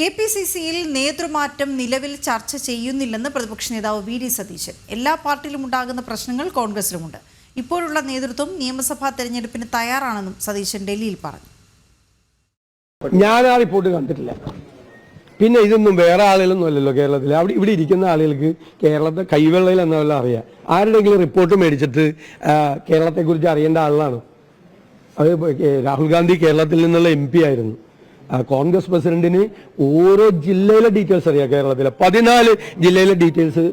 KPCCയിൽ നേതൃമാറ്റം നിലവിൽ ചർച്ച ചെയ്യുന്നില്ലെന്ന് പ്രതിപക്ഷ നേതാവ് വി ഡി സതീശൻ. എല്ലാ പാർട്ടിയിലും ഉണ്ടാകുന്ന പ്രശ്നങ്ങൾ കോൺഗ്രസിലുമുണ്ട്. ഇപ്പോഴുള്ള നേതൃത്വം നിയമസഭാ തെരഞ്ഞെടുപ്പിന് തയ്യാറാണെന്നും സതീശൻ ഡൽഹിയിൽ പറഞ്ഞു. ഞാൻ ആ റിപ്പോർട്ട് കണ്ടിട്ടില്ല. പിന്നെ ഇതൊന്നും വേറെ ആളുകളൊന്നും അല്ലല്ലോ കേരളത്തിൽ. ഇവിടെ ഇരിക്കുന്ന ആളുകൾക്ക് കേരളത്തെ കൈവെള്ളയിൽ എന്നല്ല അറിയാം. ആരുടെങ്കിലും റിപ്പോർട്ട് മേടിച്ചിട്ട് കേരളത്തെക്കുറിച്ച് അറിയേണ്ട ആളാണ്. അത് രാഹുൽ ഗാന്ധി കേരളത്തിൽ നിന്നുള്ള MP ആയിരുന്നു. കോൺഗ്രസ് പ്രസിഡന്റിന് ഓരോ ജില്ലയിലെ ഡീറ്റെയിൽസ് അറിയാം. കേരളത്തിലെ 14 ജില്ലയിലെ ഡീറ്റെയിൽസ്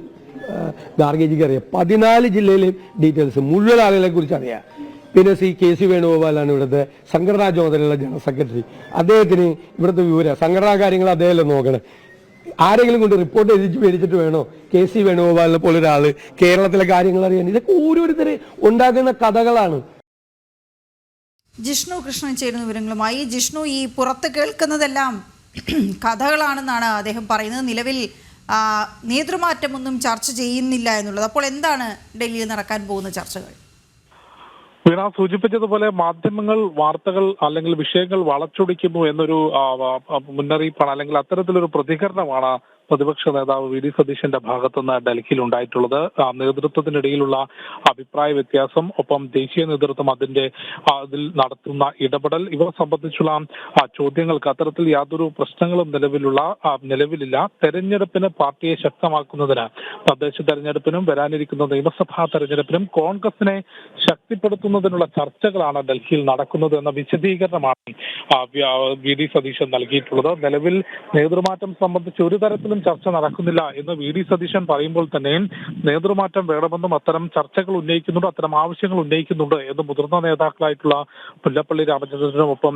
ഗാർഗേജിക്ക് അറിയാം. 14 ജില്ലയിലെ ഡീറ്റെയിൽസ് മുഴുവൻ ആളുകളെ കുറിച്ച് അറിയാം. പിന്നെ KC വേണുഗോപാലാണ് ഇവിടുത്തെ സംഘടനാ ചുമതലയുള്ള ജനറൽ സെക്രട്ടറി. അദ്ദേഹത്തിന് ഇവിടുത്തെ സംഘടനാ കാര്യങ്ങൾ അദ്ദേഹമല്ലേ നോക്കണം. ആരെങ്കിലും കൊണ്ട് റിപ്പോർട്ട് എഴുതിച്ച് മേടിച്ചിട്ട് വേണോ KC വേണുഗോപാലിനെ പോലെ ഒരാള് കേരളത്തിലെ കാര്യങ്ങൾ അറിയാൻ? ഇതൊക്കെ ഓരോരുത്തർ ഉണ്ടാക്കുന്ന കഥകളാണ്. ജിഷ്ണു കൃഷ്ണൻ ചേരുന്ന വിവരങ്ങളുമായി. ജിഷ്ണു, ഈ പുറത്ത് കേൾക്കുന്നതെല്ലാം കഥകളാണെന്നാണ് അദ്ദേഹം പറയുന്നത്. നിലവിൽ നേതൃമാറ്റമൊന്നും ചർച്ച ചെയ്യുന്നില്ല എന്നുള്ളത്. അപ്പോൾ എന്താണ് ഡൽഹിയിൽ നടക്കാൻ പോകുന്ന ചർച്ചകൾ? വീണ സൂചിപ്പിച്ചതുപോലെ മാധ്യമങ്ങൾ വാർത്തകൾ അല്ലെങ്കിൽ വിഷയങ്ങൾ വളച്ചൊടിക്കുന്നു എന്നൊരു മുന്നറിയിപ്പാണ്, അല്ലെങ്കിൽ അത്തരത്തിലൊരു പ്രതികരണമാണ് പ്രതിപക്ഷ നേതാവ് വി ഡി സതീശന്റെ ഭാഗത്തുനിന്ന് ഡൽഹിയിൽ ഉണ്ടായിട്ടുള്ളത്. നേതൃത്വത്തിനിടയിലുള്ള അഭിപ്രായ വ്യത്യാസം, ഒപ്പം ദേശീയ നേതൃത്വം അതിൽ നടത്തുന്ന ഇടപെടൽ, ഇവ സംബന്ധിച്ചുള്ള ചോദ്യങ്ങൾക്ക് അത്തരത്തിൽ യാതൊരു പ്രശ്നങ്ങളും നിലവിലില്ല. തെരഞ്ഞെടുപ്പിന് പാർട്ടിയെ ശക്തമാക്കുന്നതിന്, തദ്ദേശ തെരഞ്ഞെടുപ്പിനും വരാനിരിക്കുന്ന നിയമസഭാ തെരഞ്ഞെടുപ്പിനും കോൺഗ്രസിനെ ശക്തിപ്പെടുത്തുന്നതിനുള്ള ചർച്ചകളാണ് ഡൽഹിയിൽ നടക്കുന്നത് എന്ന വിശദീകരണമാണ് വി ഡി സതീശൻ നൽകിയിട്ടുള്ളത്. നിലവിൽ നേതൃമാറ്റം സംബന്ധിച്ച് ഒരു തരത്തിലും ചർച്ച നടക്കുന്നില്ല എന്ന് വി ഡി സതീശൻ പറയുമ്പോൾ തന്നെ നേതൃമാറ്റം വേണമെന്നും അത്തരം ചർച്ചകൾ ഉന്നയിക്കുന്നുണ്ട്, അത്തരം ആവശ്യങ്ങൾ ഉന്നയിക്കുന്നുണ്ട് എന്ന് മുതിർന്ന നേതാക്കളായിട്ടുള്ള മുല്ലപ്പള്ളി രാമചന്ദ്രനും ഒപ്പം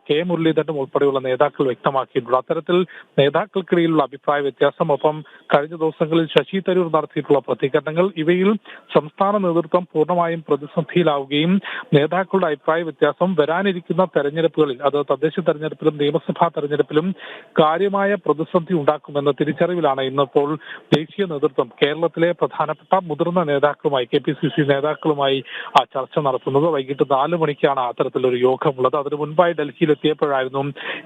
K മുരളീധരനും ഉൾപ്പെടെയുള്ള നേതാക്കൾ വ്യക്തമാക്കിയിട്ടുണ്ട്. അത്തരത്തിൽ നേതാക്കൾക്കിടയിലുള്ള അഭിപ്രായ വ്യത്യാസം, ഒപ്പം കഴിഞ്ഞ ദിവസങ്ങളിൽ ശശി തരൂർ നടത്തിയിട്ടുള്ള പ്രതികരണങ്ങൾ, ഇവയിൽ സംസ്ഥാന നേതൃത്വം പൂർണ്ണമായും പ്രതിസന്ധിയിലാവുകയും നേതാക്കളുടെ അഭിപ്രായ വ്യത്യാസം വരാനിരിക്കുന്ന തെരഞ്ഞെടുപ്പുകളിൽ, അത് തദ്ദേശ തെരഞ്ഞെടുപ്പിലും നിയമസഭാ തെരഞ്ഞെടുപ്പിലും കാര്യമായ പ്രതിസന്ധി ഉണ്ടാക്കുമെന്ന തിരിച്ചറിവിലാണ് ഇന്നിപ്പോൾ ദേശീയ നേതൃത്വം കേരളത്തിലെ പ്രധാനപ്പെട്ട മുതിർന്ന നേതാക്കളുമായി, KPCC നേതാക്കളുമായി ചർച്ച നടത്തുന്നത്. വൈകിട്ട് 4 മണിക്കാണ് അത്തരത്തിലൊരു യോഗമുള്ളത്. അതിനു മുൻപായി ഡൽഹിയിൽ എത്തിയപ്പോഴായിരുന്നു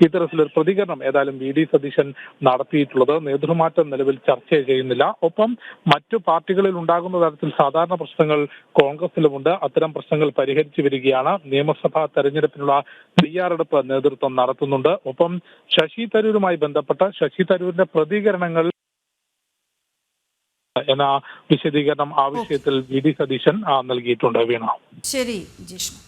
ഇത്തരത്തിലൊരു പ്രതികരണം ഏതായാലും വി ഡി സതീശൻ നടത്തിയിട്ടുള്ളത്. നേതൃമാറ്റം നിലവിൽ ചർച്ച ചെയ്യുന്നില്ല. ഒപ്പം മറ്റു പാർട്ടികളിൽ ഉണ്ടാകുന്ന തരത്തിൽ സാധാരണ പ്രശ്നങ്ങൾ കോൺഗ്രസിലുമുണ്ട്. അത്തരം പ്രശ്നങ്ങൾ പരിഹരിച്ചു വരികയാണ്. നിയമസഭാ തെരഞ്ഞെടുപ്പിനുള്ള തയ്യാറെടുപ്പ് നേതൃത്വം നടത്തുന്നുണ്ട്. ഒപ്പം ശശി തരൂരുമായി ബന്ധപ്പെട്ട ശശി തരൂരിന്റെ പ്രതികരണങ്ങൾ എന്ന വിശദീകരണം ആ വിഷയത്തിൽ വി ഡി സതീശൻ നൽകിയിട്ടുണ്ട്. വീണ, ശരി ജിഷ്ണു.